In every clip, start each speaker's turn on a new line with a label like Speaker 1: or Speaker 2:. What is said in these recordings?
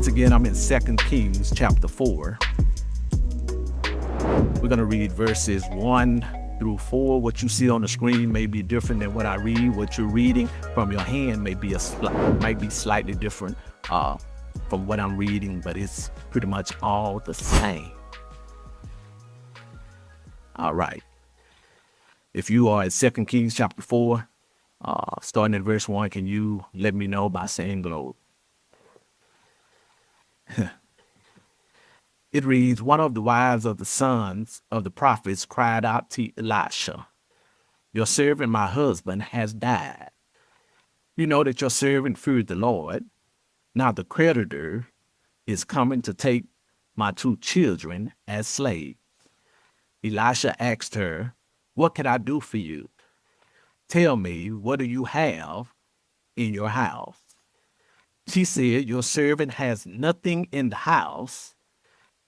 Speaker 1: Once again, I'm in 2 Kings chapter 4. We're going to read verses 1 through 4. What you see on the screen may be different than what I read. What you're reading from your hand may be slightly different from what I'm reading, but it's pretty much all the same. All right. If you are at 2 Kings chapter 4, starting at verse 1, can you let me know by saying globe? It reads, one of the wives of the sons of the prophets cried out to Elisha, your servant, my husband, has died. You know that your servant feared the Lord. Now the creditor is coming to take my 2 children as slaves. Elisha asked her, what can I do for you? Tell me, what do you have in your house? She said, your servant has nothing in the house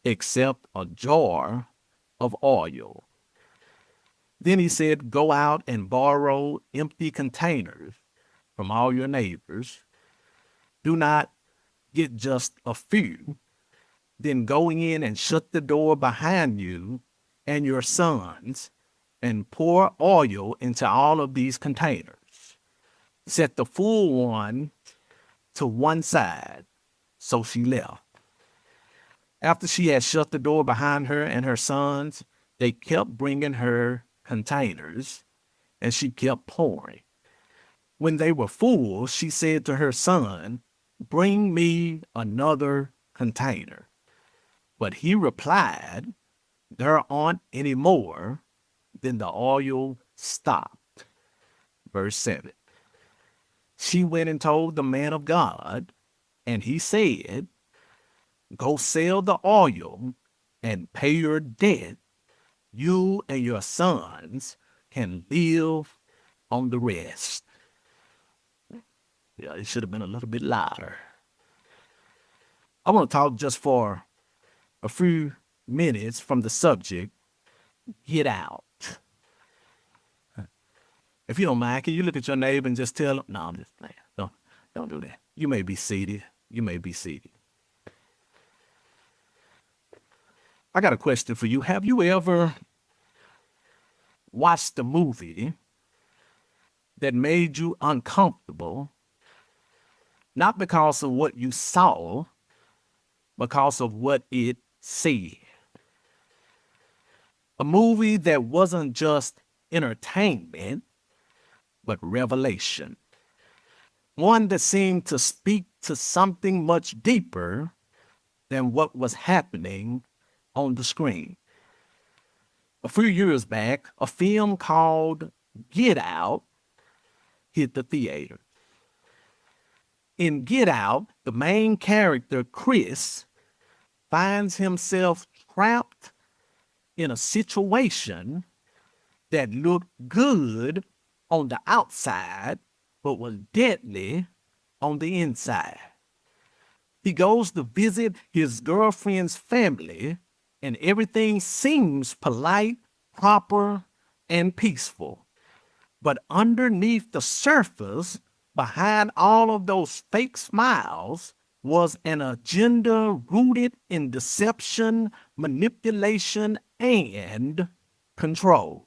Speaker 1: except a jar of oil. Then he said, go out and borrow empty containers from all your neighbors. Do not get just a few. Then go in and shut the door behind you and your sons and pour oil into all of these containers. Set the full one to one side. So she left. After she had shut the door behind her and her sons, they kept bringing her containers, and she kept pouring. When they were full, she said to her son, bring me another container. But he replied, there aren't any more. Then the oil stopped. Verse 7. She went and told the man of God, and he said, go sell the oil and pay your debt. You and your sons can live on the rest. Yeah, it should have been a little bit louder. I want to talk just for a few minutes from the subject, get out. If you don't mind, can you look at your neighbor and just tell them, no, I'm just playing. Don't do that. You may be seated. You may be seated. I got a question for you. Have you ever watched a movie that made you uncomfortable, not because of what you saw, because of what it said? A movie that wasn't just entertainment, but revelation. One that seemed to speak to something much deeper than what was happening on the screen. A few years back, a film called Get Out hit the theater. In Get Out, the main character, Chris, finds himself trapped in a situation that looked good on the outside, but was deadly on the inside. He goes to visit his girlfriend's family, and everything seems polite, proper, and peaceful. But underneath the surface, behind all of those fake smiles, was an agenda rooted in deception, manipulation, and control.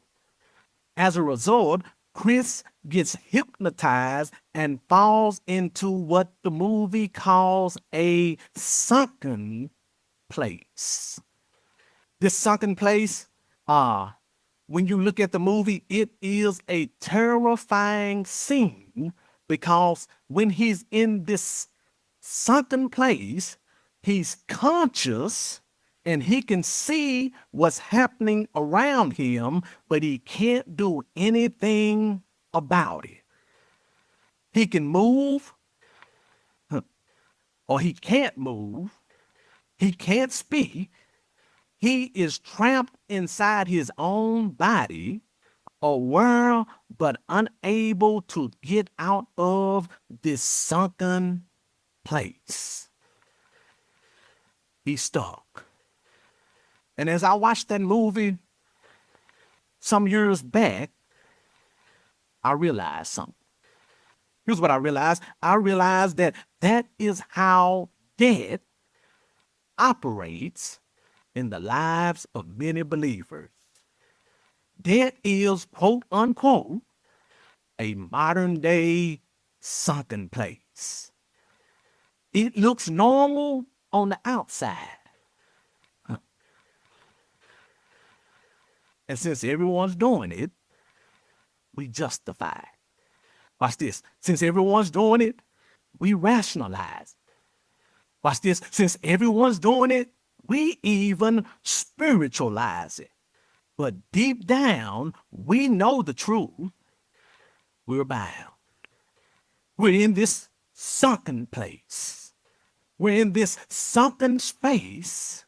Speaker 1: As a result, Chris gets hypnotized and falls into what the movie calls a sunken place. This sunken place, when you look at the movie, it is a terrifying scene, because when he's in this sunken place, he's conscious and he can see what's happening around him, but he can't do anything about it. He can move, or he can't move. He can't speak. He is trapped inside his own body, aware but unable to get out of this sunken place. He's stuck. And as I watched that movie some years back, I realized something. Here's what I realized. I realized that that is how death operates in the lives of many believers. That is, quote unquote, a modern day sunken place. It looks normal on the outside. And since everyone's doing it, we justify. Watch this. Since everyone's doing it, we rationalize. Watch this. Since everyone's doing it, we even spiritualize it. But deep down, we know the truth. We're bound. We're in this sunken place. We're in this sunken space,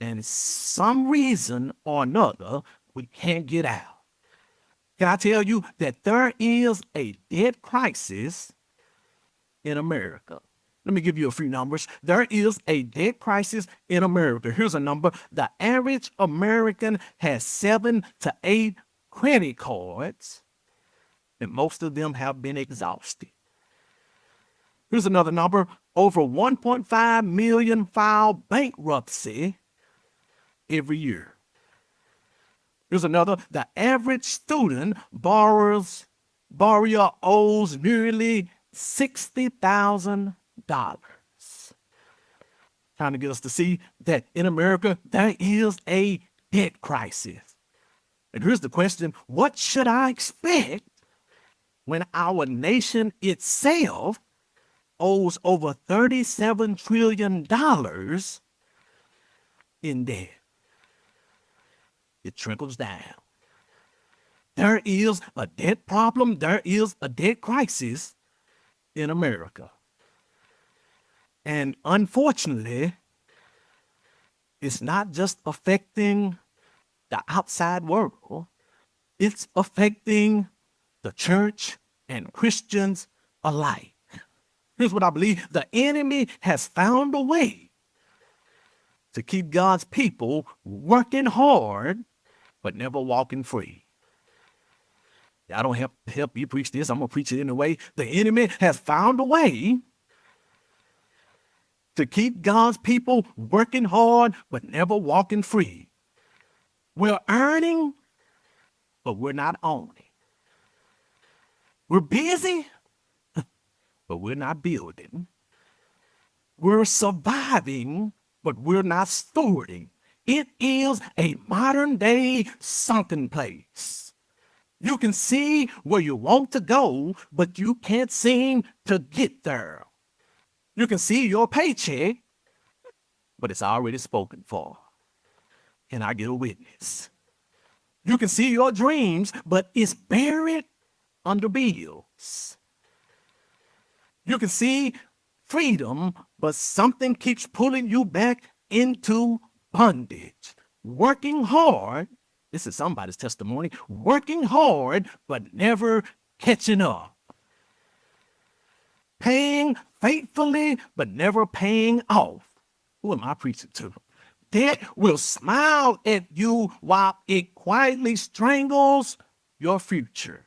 Speaker 1: and some reason or another, we can't get out. Can I tell you that there is a debt crisis in America? Let me give you a few numbers. There is a debt crisis in America. Here's a number. The average American has 7 to 8 credit cards, and most of them have been exhausted. Here's another number. Over 1.5 million file bankruptcy every year. Here's another. The average student borrower owes nearly $60,000. Trying to get us to see that in America, there is a debt crisis. And here's the question: what should I expect when our nation itself owes over $37 trillion in debt? It trickles down. There is a debt problem. There is a debt crisis in America. And unfortunately, it's not just affecting the outside world. It's affecting the church and Christians alike. Here's what I believe. The enemy has found a way to keep God's people working hard, but never walking free. I don't help you preach this. I'm going to preach it anyway. The enemy has found a way to keep God's people working hard, but never walking free. We're earning, but we're not owning. We're busy, but we're not building. We're surviving, but we're not stewarding. It is a modern day sunken place. You can see where you want to go, but you can't seem to get there. You can see your paycheck, but it's already spoken for. Can I get a witness? You can see your dreams, but it's buried under bills. You can see freedom, but something keeps pulling you back into bondage. Working hard, this is somebody's testimony, working hard, but never catching up. Paying faithfully, but never paying off. Who am I preaching to? Debt will smile at you while it quietly strangles your future.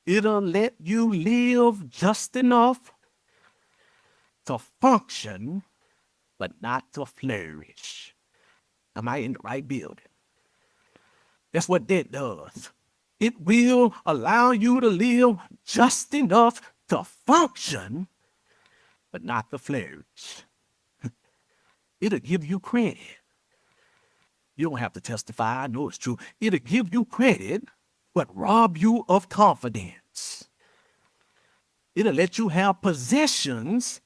Speaker 1: It'll let you live just enough to function, but not to flourish. Am I in the right building? That's what debt does. It will allow you to live just enough to function, but not to flourish. It'll give you credit. You don't have to testify. I know it's true. It'll give you credit, but rob you of confidence. It'll let you have possessions,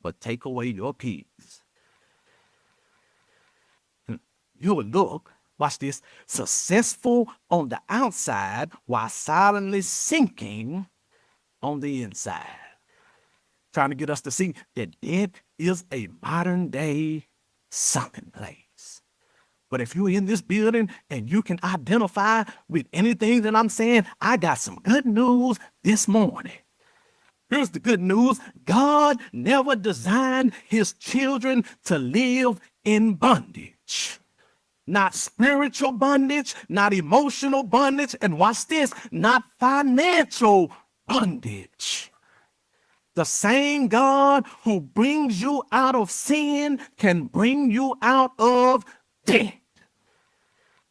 Speaker 1: but take away your peace. You'll look, watch this, successful on the outside while silently sinking on the inside. Trying to get us to see that debt is a modern day sunken place. But if you're in this building and you can identify with anything that I'm saying, I got some good news this morning. Here's the good news. God never designed his children to live in bondage. Not spiritual bondage, not emotional bondage, and watch this, not financial bondage. The same God who brings you out of sin can bring you out of debt.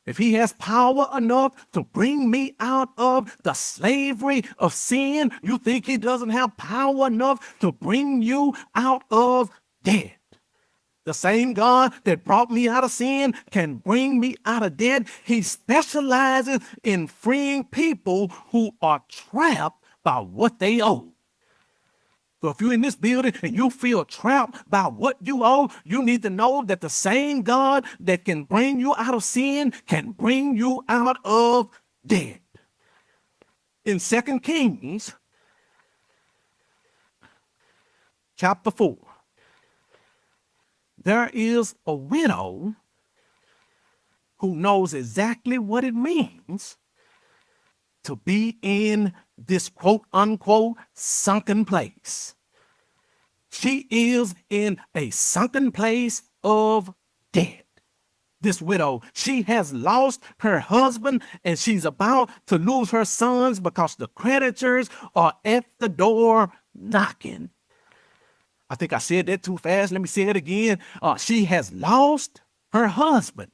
Speaker 1: If he has power enough to bring me out of the slavery of sin, you think he doesn't have power enough to bring you out of debt? The same God that brought me out of sin can bring me out of debt. He specializes in freeing people who are trapped by what they owe. So if you're in this building and you feel trapped by what you owe, you need to know that the same God that can bring you out of sin can bring you out of debt. In 2 Kings chapter 4, there is a widow who knows exactly what it means to be in this quote unquote sunken place. She is in a sunken place of debt. This widow, she has lost her husband and she's about to lose her sons because the creditors are at the door knocking. I think I said that too fast. Let me say it again. She has lost her husband.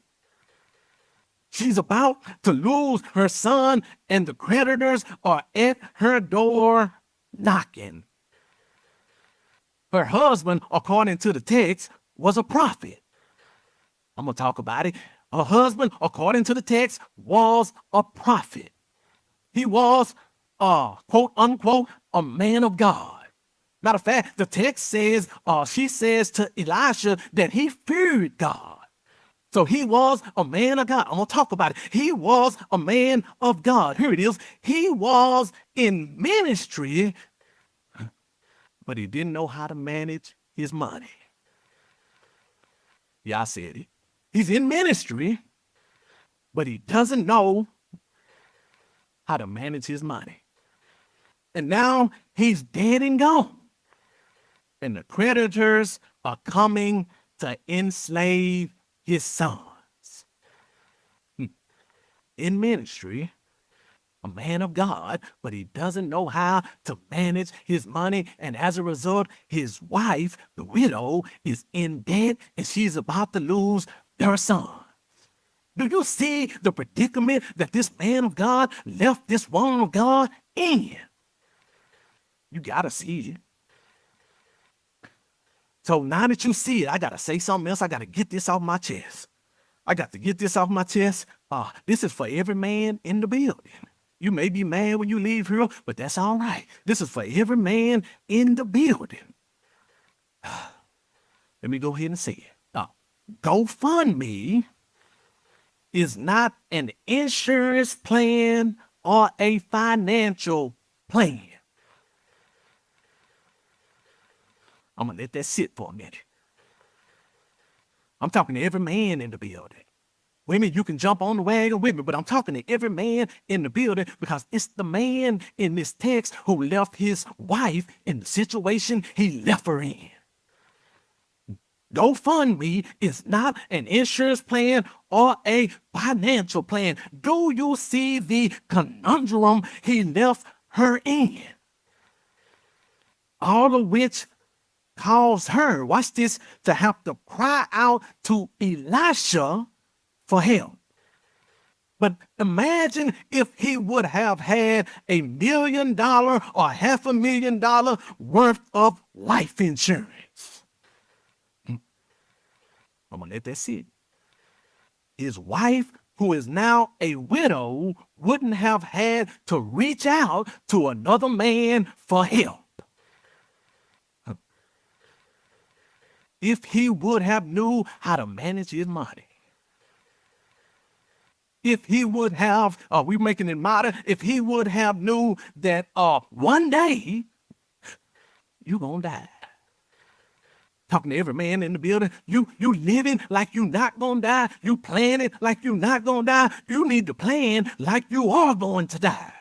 Speaker 1: She's about to lose her son, and the creditors are at her door knocking. Her husband, according to the text, was a prophet. I'm going to talk about it. Her husband, according to the text, was a prophet. He was, quote unquote, a man of God. Matter of fact, the text says, she says to Elisha that he feared God. So he was a man of God. I'm going to talk about it. He was a man of God. Here it is. He was in ministry, but he didn't know how to manage his money. Yeah, I said it. He's in ministry, but he doesn't know how to manage his money. And now he's dead and gone. And the creditors are coming to enslave his sons. In ministry, a man of God, but he doesn't know how to manage his money. And as a result, his wife, the widow, is in debt and she's about to lose her sons. Do you see the predicament that this man of God left this woman of God in? You got to see it. So now that you see it, I got to say something else. I got to get this off my chest. I got to get this off my chest. This is for every man in the building. You may be mad when you leave here, but that's all right. This is for every man in the building. Let me go ahead and say it. GoFundMe is not an insurance plan or a financial plan. I'm going to let that sit for a minute. I'm talking to every man in the building. Women, you can jump on the wagon with me, but I'm talking to every man in the building because it's the man in this text who left his wife in the situation he left her in. GoFundMe is not an insurance plan or a financial plan. Do you see the conundrum he left her in? All of which caused her, watch this, to have to cry out to Elisha for help. But imagine if he would have had $1 million or $500,000 worth of life insurance. I'm going to let that sit. His wife, who is now a widow, wouldn't have had to reach out to another man for help. If he would have knew how to manage his money. If he would have, we're making it modern, if he would have knew that one day you're going to die. Talking to every man in the building, you living like you're not going to die. You planning like you're not going to die. You need to plan like you are going to die.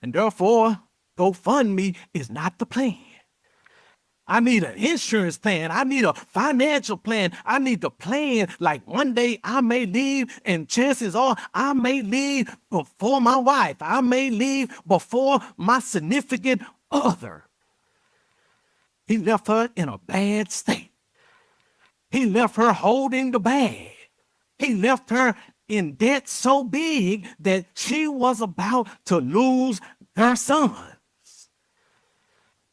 Speaker 1: And therefore, GoFundMe is not the plan. I need an insurance plan. I need a financial plan. I need to plan like one day I may leave, and chances are I may leave before my wife. I may leave before my significant other. He left her in a bad state. He left her holding the bag. He left her in debt so big that she was about to lose her son.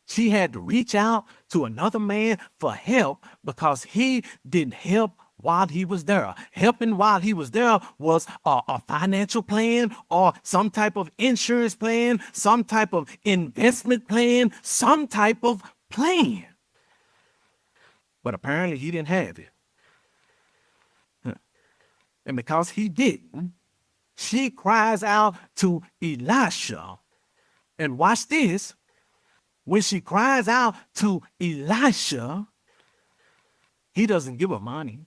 Speaker 1: She had to reach out to another man for help because he didn't help while he was there. Helping while he was there was a financial plan or some type of insurance plan, some type of investment plan, some type of plan. But apparently he didn't have it. And because he didn't, she cries out to Elisha. And watch this. When she cries out to Elisha, he doesn't give her money.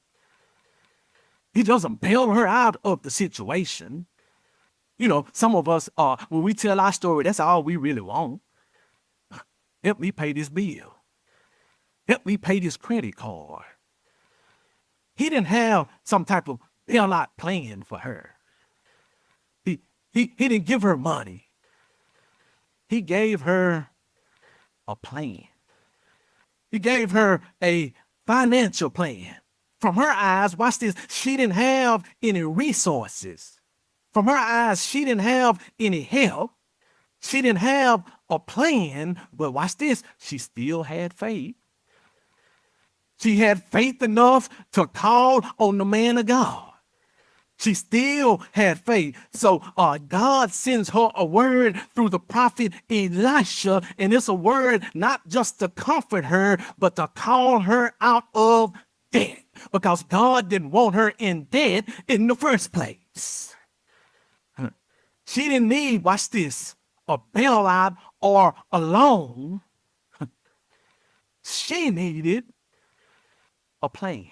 Speaker 1: He doesn't bail her out of the situation. You know, some of us, when we tell our story, that's all we really want. Help me pay this bill. Help me pay this credit card. He didn't have some type of bailout plan for her. He didn't give her money. He gave her a plan. He gave her a financial plan. From her eyes, watch this, she didn't have any resources. From her eyes, she didn't have any help. She didn't have a plan, but watch this, she still had faith. She had faith enough to call on the man of God. She still had faith. So God sends her a word through the prophet Elisha, and it's a word not just to comfort her, but to call her out of debt, because God didn't want her in debt in the first place. She didn't need, watch this, a bailout or a loan. She needed a plan.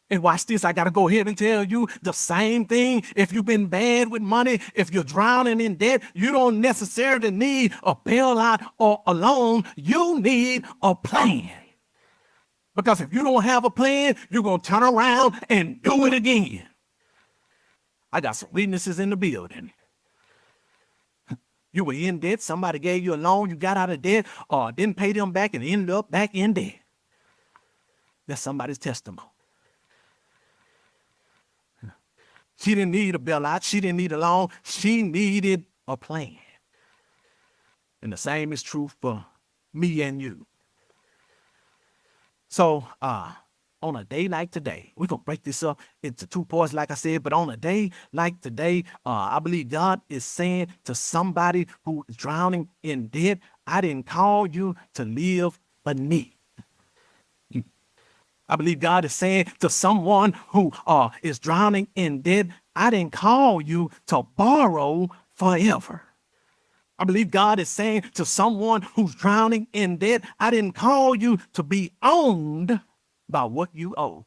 Speaker 1: And watch this, I got to go ahead and tell you the same thing. If you've been bad with money, if you're drowning in debt, you don't necessarily need a bailout or a loan. You need a plan. Because if you don't have a plan, you're going to turn around and do it again. I got some witnesses in the building. You were in debt, somebody gave you a loan, you got out of debt, or didn't pay them back and ended up back in debt. That's somebody's testimony. She didn't need a bailout. She didn't need a loan. She needed a plan. And the same is true for me and you. So on a day like today, we're going to break this up into 2 parts, like I said. But on a day like today, I believe God is saying to somebody who is drowning in debt, I didn't call you to live beneath. I believe God is saying to someone who is drowning in debt, I didn't call you to borrow forever. I believe God is saying to someone who's drowning in debt, I didn't call you to be owned by what you owe.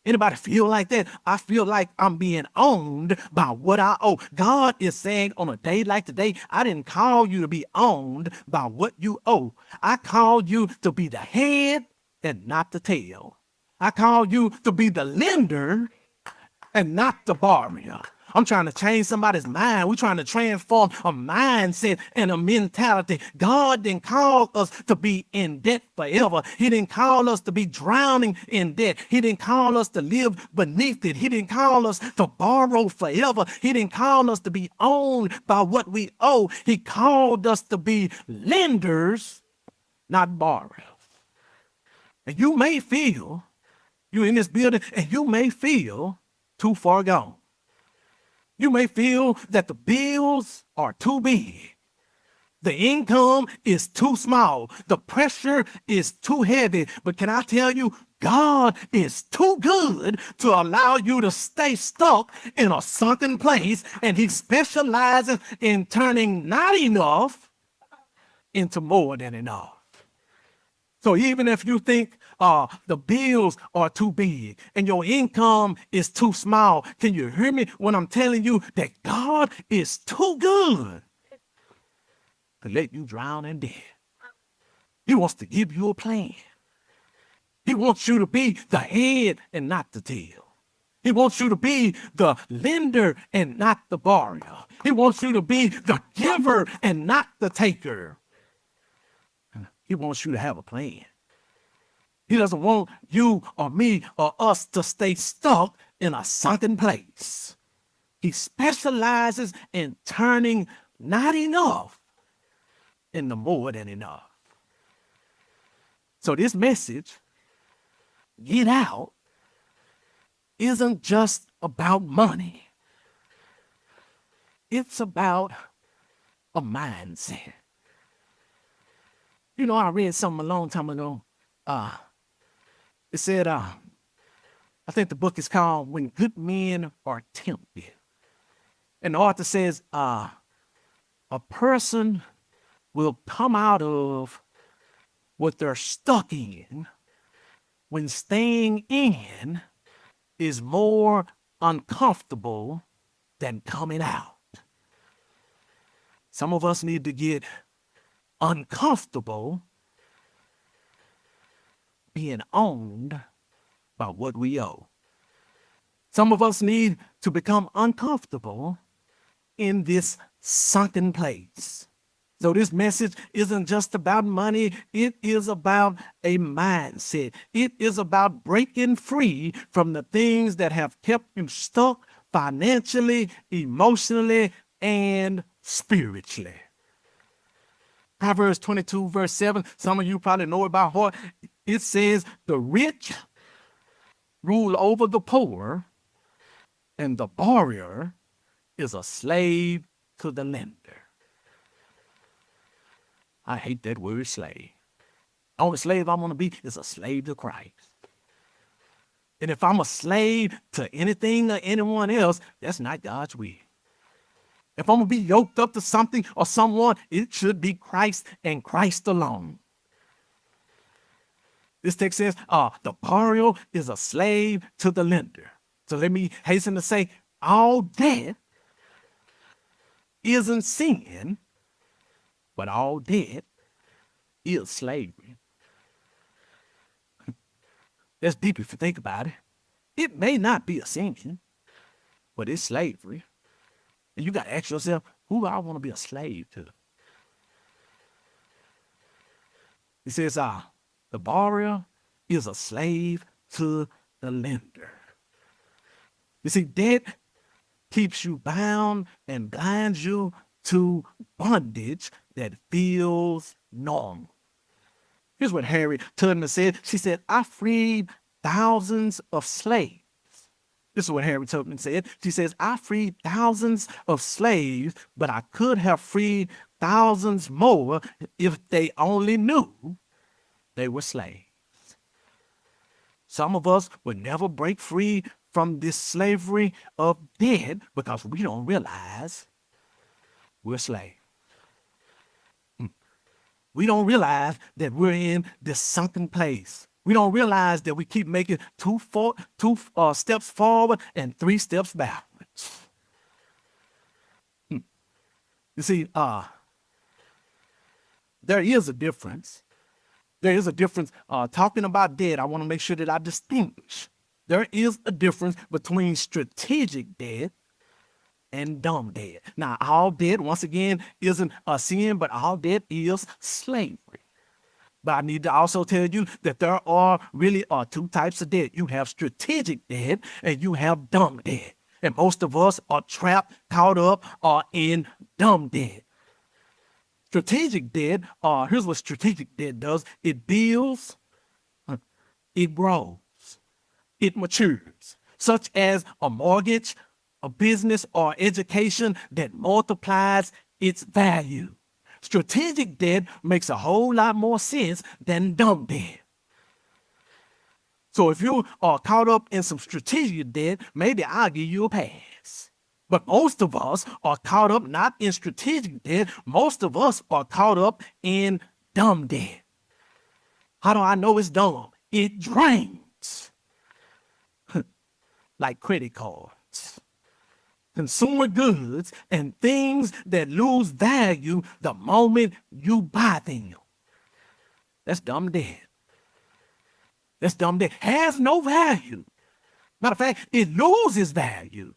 Speaker 1: Anybody feel like that? I feel like I'm being owned by what I owe. God is saying on a day like today, I didn't call you to be owned by what you owe. I called you to be the head and not the tail. I call you to be the lender and not the borrower. I'm trying to change somebody's mind. We're trying to transform a mindset and a mentality. God didn't call us to be in debt forever. He didn't call us to be drowning in debt. He didn't call us to live beneath it. He didn't call us to borrow forever. He didn't call us to be owned by what we owe. He called us to be lenders, not borrowers. And you may feel, you're in this building, and you may feel too far gone. You may feel that the bills are too big. The income is too small. The pressure is too heavy. But can I tell you, God is too good to allow you to stay stuck in a sunken place, and he specializes in turning not enough into more than enough. So even if you think the bills are too big and your income is too small, can you hear me when I'm telling you that God is too good to let you drown in debt? He wants to give you a plan. He wants you to be the head and not the tail. He wants you to be the lender and not the borrower. He wants you to be the giver and not the taker. He wants you to have a plan. He doesn't want you or me or us to stay stuck in a sunken place. He specializes in turning not enough into more than enough. So this message, get out, isn't just about money. It's about a mindset. You know, I read something a long time ago. It said, I think the book is called When Good Men Are Tempted. And the author says, a person will come out of what they're stuck in when staying in is more uncomfortable than coming out. Some of us need to get uncomfortable being owned by what we owe. Some of us need to become uncomfortable in this sunken place. So this message isn't just about money. It is about a mindset. It is about breaking free from the things that have kept you stuck financially, emotionally, and spiritually. Proverbs 22, verse 7, some of you probably know it by heart. It says, the rich rule over the poor, and the borrower is a slave to the lender. I hate that word slave. The only slave I want to be is a slave to Christ. And if I'm a slave to anything or anyone else, that's not God's will. If I'm going to be yoked up to something or someone, it should be Christ and Christ alone. This text says, the borrower is a slave to the lender. So let me hasten to say, all debt isn't sin, but all debt is slavery. That's deep if you think about it. It may not be a sin, but it's slavery. And you got to ask yourself, who do I want to be a slave to? It says, the borrower is a slave to the lender. You see, debt keeps you bound and blinds you to bondage that feels normal. Here's what Harriet Tubman said. She said, I freed thousands of slaves. This is what Harriet Tubman said. She says, I freed thousands of slaves, but I could have freed thousands more if they only knew they were slaves. Some of us would never break free from this slavery of debt because we don't realize we're slaves. We don't realize that we're in this sunken place. We don't realize that we keep making two steps forward and 3 steps backwards. You see, there is a difference. There is a difference. Talking about debt, I want to make sure that I distinguish. There is a difference between strategic debt and dumb debt. Now, all debt, once again, isn't a sin, but all debt is slavery. But I need to also tell you that there are really 2 types of debt. You have strategic debt and you have dumb debt. And most of us are trapped, caught up, or in dumb debt. Strategic debt, here's what strategic debt does. It builds, it grows, it matures, such as a mortgage, a business, or education that multiplies its value. Strategic debt makes a whole lot more sense than dumb debt. So if you are caught up in some strategic debt, maybe I'll give you a pass. But most of us are caught up not in strategic debt. Most of us are caught up in dumb debt. How do I know it's dumb? It drains. Like credit cards, consumer goods, and things that lose value the moment you buy them. That's dumb debt. That's dumb debt. Has no value Matter of fact, it loses value.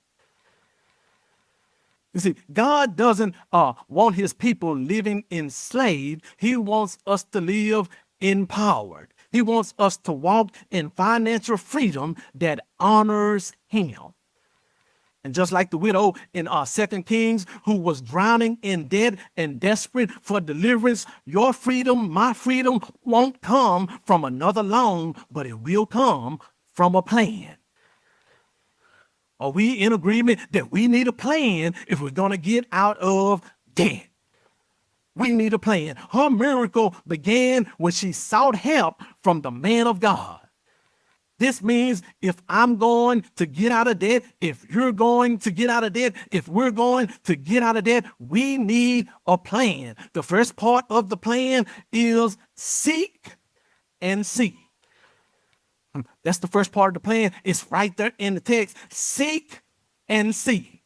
Speaker 1: You see, God doesn't want his people living enslaved. He wants us to live empowered. He wants us to walk in financial freedom that honors him. And just like the widow in 2 Kings who was drowning in debt and desperate for deliverance, your freedom, my freedom won't come from another loan, but it will come from a plan. Are we in agreement that we need a plan if we're going to get out of debt? We need a plan. Her miracle began when she sought help from the man of God. This means if I'm going to get out of debt, if you're going to get out of debt, if we're going to get out of debt, we need a plan. The first part of the plan is seek and see. That's the first part of the plan. It's right there in the text. Seek and see.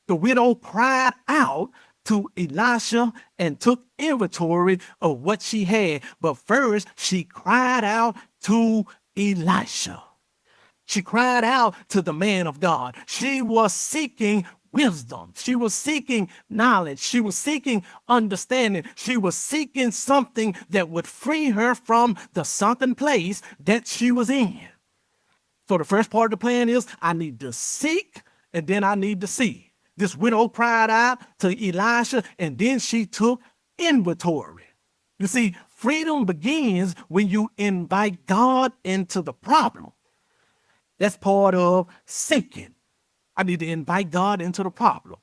Speaker 1: The widow cried out to Elisha and took inventory of what she had. But first, she cried out to Elisha. She cried out to the man of God. She was seeking wisdom. She was seeking knowledge. She was seeking understanding. She was seeking something that would free her from the sunken place that she was in. So the first part of the plan is I need to seek and then I need to see. This widow cried out to Elisha and then she took inventory. You see, freedom begins when you invite God into the problem. That's part of seeking. I need to invite God into the problem.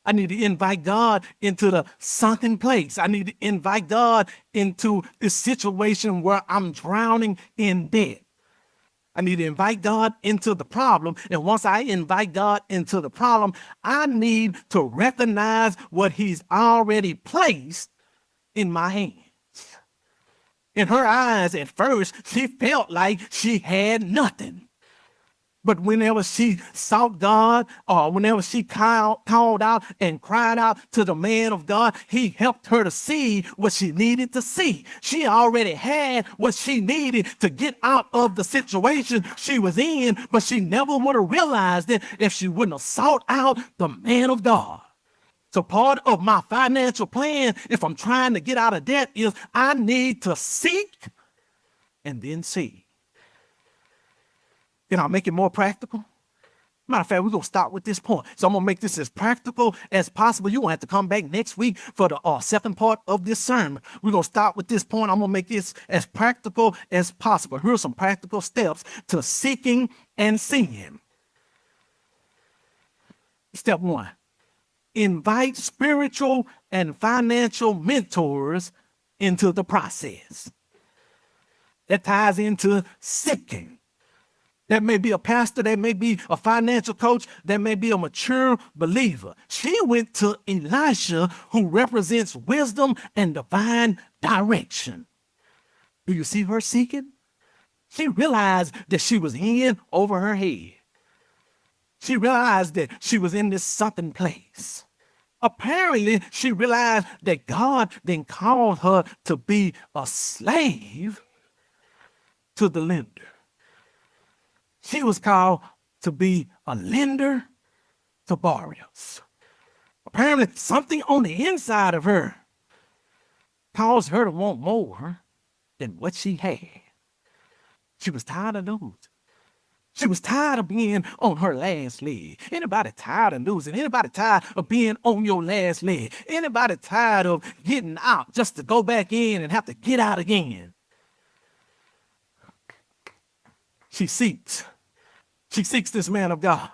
Speaker 1: I need to invite God into the sunken place. I need to invite God into this situation where I'm drowning in debt. I need to invite God into the problem. And once I invite God into the problem, I need to recognize what he's already placed in my hands. In her eyes, at first, she felt like she had nothing. But whenever she sought God, or whenever she called out and cried out to the man of God, he helped her to see what she needed to see. She already had what she needed to get out of the situation she was in, but she never would have realized it if she wouldn't have sought out the man of God. So part of my financial plan, if I'm trying to get out of debt, is I need to seek and then see. Then I'll make it more practical. Matter of fact, we're going to start with this point. So I'm going to make this as practical as possible. You're going to have to come back next week for the second part of this sermon. We're going to start with this point. I'm going to make this as practical as possible. Here are some practical steps to seeking and seeing. Step 1. Invite spiritual and financial mentors into the process. That ties into seeking. That may be a pastor, that may be a financial coach, that may be a mature believer. She went to Elisha, who represents wisdom and divine direction. Do you see her seeking? She realized that she was in over her head. She realized that she was in this sunken place. Apparently, she realized that God then called her to be a slave to the lender. She was called to be a lender to borrowers. Apparently, something on the inside of her caused her to want more than what she had. She was tired of losing. She was tired of being on her last leg. Anybody tired of losing? Anybody tired of being on your last leg? Anybody tired of getting out just to go back in and have to get out again? She seeks this man of God.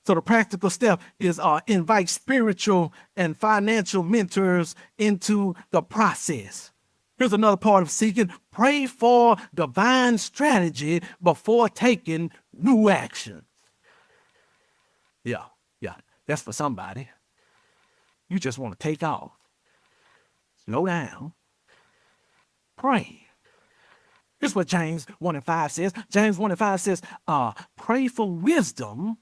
Speaker 1: So the practical step is invite spiritual and financial mentors into the process. Here's another part of seeking. Pray for divine strategy before taking new action. Yeah, that's for somebody. You just want to take off. Slow down. Pray. Here's what James 1:5 says. James 1:5 says, pray for wisdom,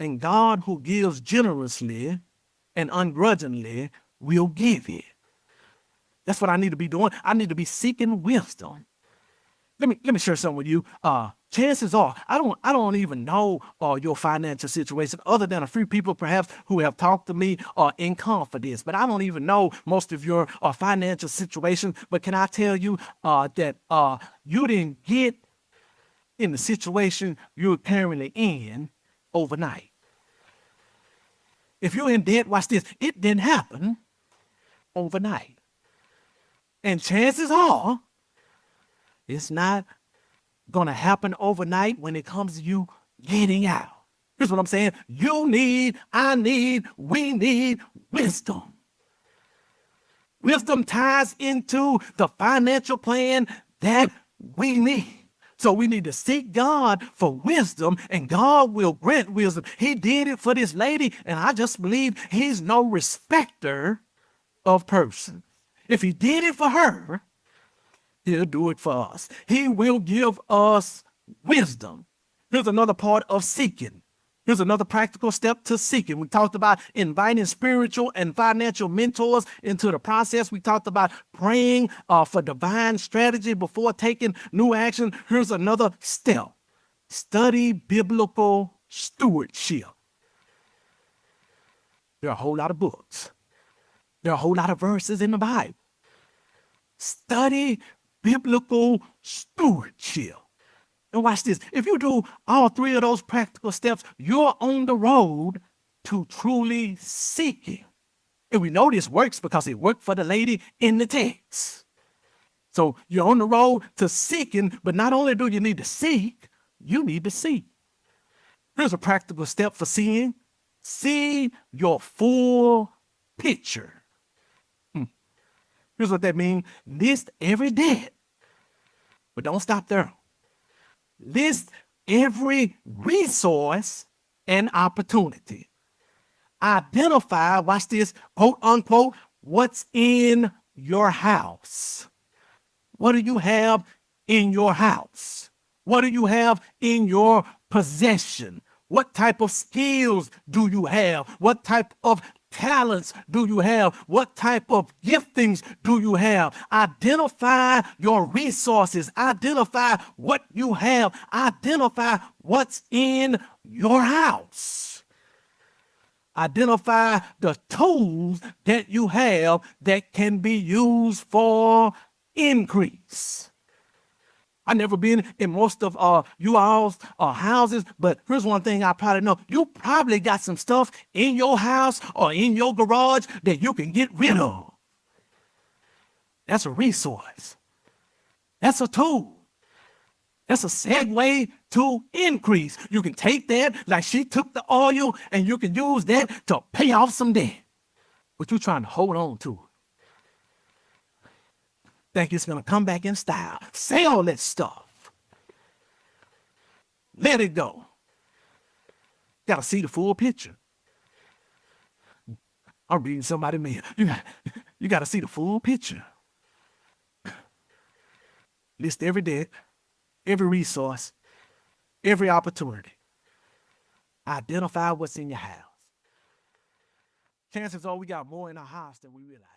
Speaker 1: and God who gives generously and ungrudgingly will give it. That's what I need to be doing. I need to be seeking wisdom. Let me share something with you. chances are, I don't even know your financial situation other than a few people perhaps who have talked to me in confidence. But I don't even know most of your financial situation. But can I tell you that you didn't get in the situation you're currently in overnight. If you're in debt, watch this, it didn't happen overnight. And chances are, it's not going to happen overnight when it comes to you getting out. Here's what I'm saying. You need, I need, we need wisdom. Wisdom ties into the financial plan that we need. So we need to seek God for wisdom, and God will grant wisdom. He did it for this lady, and I just believe he's no respecter of persons. If he did it for her, he'll do it for us. He will give us wisdom. Here's another part of seeking. Here's another practical step to seeking. We talked about inviting spiritual and financial mentors into the process. We talked about praying for divine strategy before taking new action. Here's another step. Study biblical stewardship. There are a whole lot of books. There are a whole lot of verses in the Bible. Study biblical stewardship. And watch this. If you do all three of those practical steps, you're on the road to truly seeking. And we know this works because it worked for the lady in the text. So you're on the road to seeking, but not only do you need to seek, you need to see. Here's a practical step for seeing. See your full picture. Here's what that means. List every debt. But don't stop there. List every resource and opportunity. Identify, watch this, quote unquote, what's in your house. What do you have in your house? What do you have in your possession? What type of skills do you have? What type of talents do you have? What type of giftings do you have? Identify your resources. Identify what you have. Identify what's in your house. Identify the tools that you have that can be used for increase. I've never been in most of you all's houses, but here's one thing I probably know. You probably got some stuff in your house or in your garage that you can get rid of. That's a resource. That's a tool. That's a segue to increase. You can take that like she took the oil and you can use that to pay off some debt. But you're trying to hold on to it. Think it's going to come back in style. Sell that stuff. Let it go. Got to see the full picture. I'm reading somebody mail. You got to see the full picture. List every debt, every resource, every opportunity. Identify what's in your house. Chances are we got more in our house than we realize.